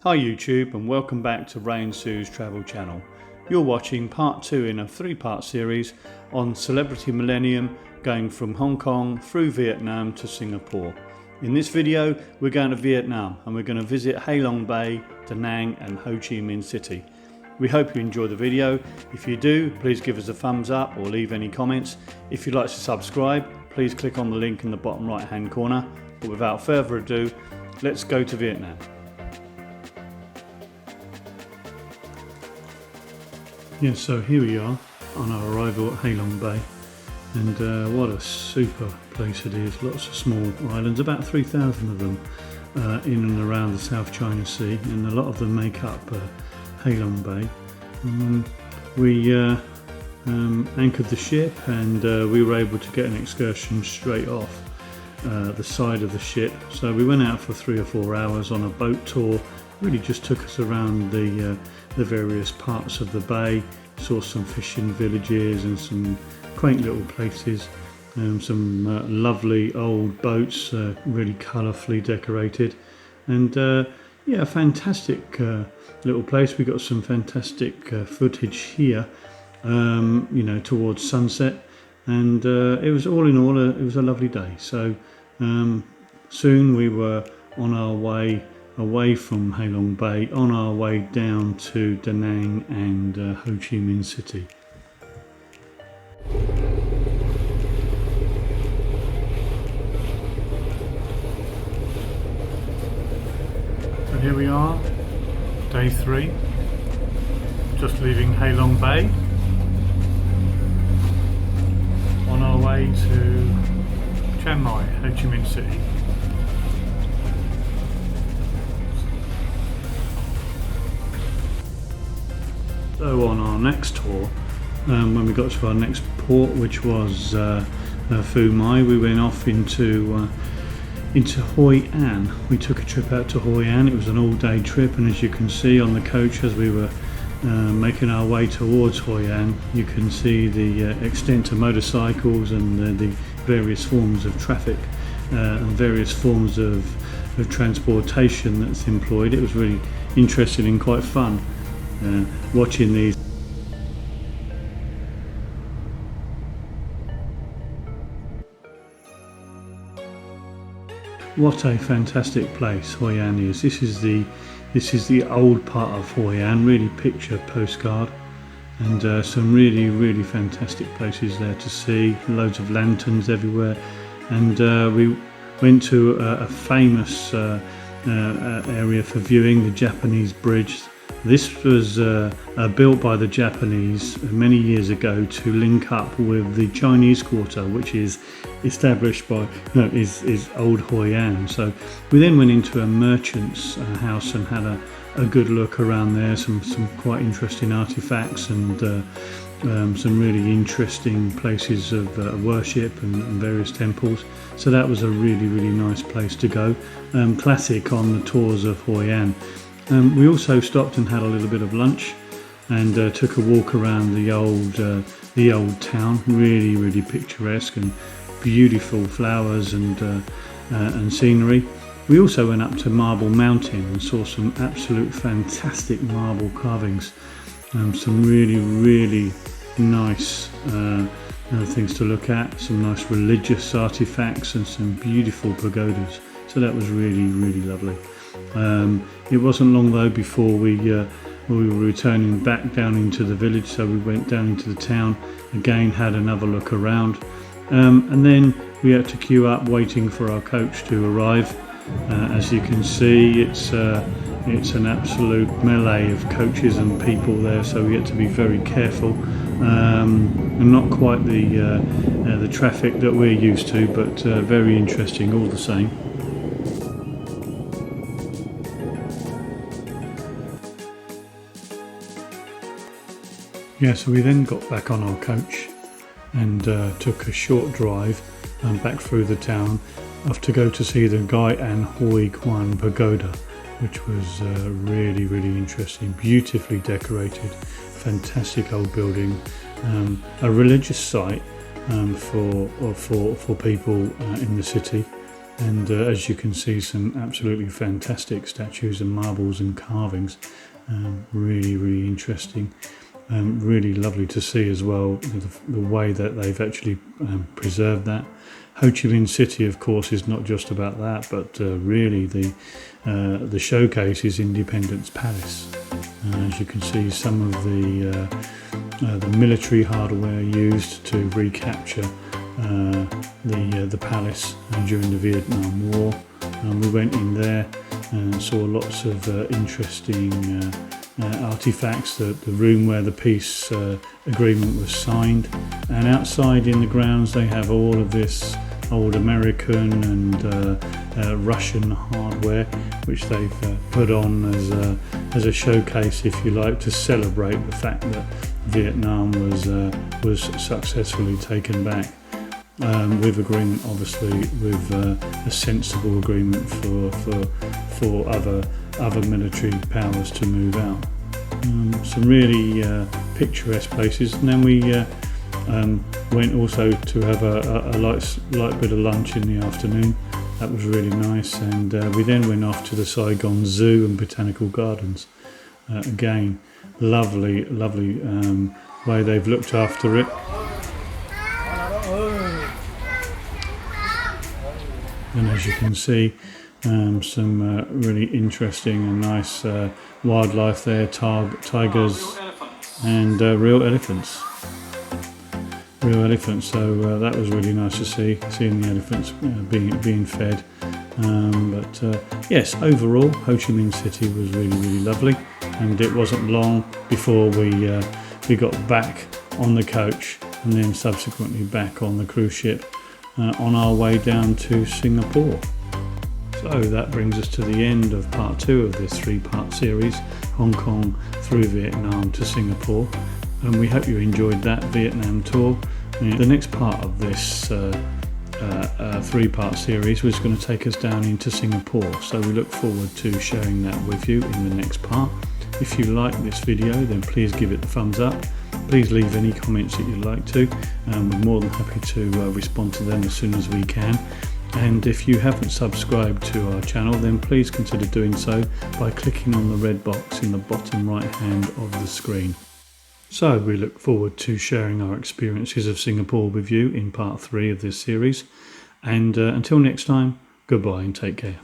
Hi YouTube, and welcome back to Ray and Sue's travel channel. You're watching part 2 in a 3-part series on Celebrity Millennium, going from Hong Kong through Vietnam to Singapore. In this video we're going to Vietnam and we're going to visit Halong Bay, Da Nang and Ho Chi Minh City. We hope you enjoy the video. If you do, please give us a thumbs up or leave any comments. If you'd like to subscribe, please click on the link in the bottom right hand corner. But without further ado, let's go to Vietnam. Yeah, so here we are on our arrival at Halong Bay, and what a super place it is. Lots of small islands, about 3,000 of them in and around the South China Sea, and a lot of them make up Halong Bay. We anchored the ship, and we were able to get an excursion straight off the side of the ship. So we went out for 3 or 4 hours on a boat tour. Really just took us around the various parts of the bay, saw some fishing villages and some quaint little places, some lovely old boats, really colourfully decorated, and yeah, a fantastic little place. We got some fantastic footage here, you know, towards sunset, and it was all in all, it was a lovely day. So soon we were on our way away from Halong Bay, on our way down to Da Nang and Ho Chi Minh City. So here we are, day 3, just leaving Halong Bay, on our way to Chiang Mai, Ho Chi Minh City. So on our next tour, when we got to our next port, which was Phu Mai, we went off into Hoi An. We took a trip out to Hoi An. It was an all-day trip, and as you can see on the coach as we were making our way towards Hoi An, you can see the extent of motorcycles and the various forms of traffic and various forms of transportation that's employed. It was really interesting and quite fun. Watching these. What a fantastic place Hoi An is. This is the old part of Hoi An, really picture postcard, and some really fantastic places there to see. Loads of lanterns everywhere, and we went to a famous area for viewing, the Japanese bridge. This was built by the Japanese many years ago to link up with the Chinese quarter, which is established by is old Hoi An. So we then went into a merchant's house and had a good look around there. Some quite interesting artifacts and some really interesting places of worship and various temples. So that was a really nice place to go. Classic on the tours of Hoi An. We also stopped and had a little bit of lunch, and took a walk around the old town. Really picturesque and beautiful flowers and scenery. We also went up to Marble Mountain and saw some absolute fantastic marble carvings, some really nice things to look at, some nice religious artifacts and some beautiful pagodas. So that was really lovely. It wasn't long though before we were returning back down into the village, so we went down into the town again, had another look around, and then we had to queue up waiting for our coach to arrive. As you can see, it's an absolute melee of coaches and people there, so we had to be very careful, and not quite the traffic that we're used to, but very interesting all the same. Yeah, so we then got back on our coach and took a short drive back through the town off to go to see the Hoi An Hoi Quan Pagoda, which was really interesting, beautifully decorated, fantastic old building, a religious site for people in the city. and as you can see, some absolutely fantastic statues and marbles and carvings. Really interesting. Really lovely to see as well the way that they've actually preserved that. Ho Chi Minh City, of course, is not just about that, but really the showcase is Independence Palace. As you can see, some of the military hardware used to recapture the palace during the Vietnam War. We went in there and saw lots of interesting artifacts, the room where the peace agreement was signed, and outside in the grounds they have all of this old American and Russian hardware, which they've put on as a showcase, if you like, to celebrate the fact that Vietnam was successfully taken back, with agreement, obviously, with a sensible agreement for other military powers to move out. Some really picturesque places. And then we went also to have a light bit of lunch in the afternoon. That was really nice. And we then went off to the Saigon Zoo and Botanical Gardens. Again, lovely way they've looked after it. And as you can see, some really interesting and nice wildlife there, tigers and real elephants. So that was really nice to see, seeing the elephants being fed. Yes, overall, Ho Chi Minh City was really lovely, and it wasn't long before we got back on the coach and then subsequently back on the cruise ship on our way down to Singapore. So that brings us to the end of part 2 of this 3-part series, Hong Kong through Vietnam to Singapore, and we hope you enjoyed that Vietnam tour. The next part of this 3-part series was going to take us down into Singapore, so we look forward to sharing that with you in the next part. If you like this video, then please give it a thumbs up. Please leave any comments that you'd like to, and we're more than happy to respond to them as soon as we can. And if you haven't subscribed to our channel, then please consider doing so by clicking on the red box in the bottom right hand of the screen. So we look forward to sharing our experiences of Singapore with you in part 3 of this series. And until next time, goodbye and take care.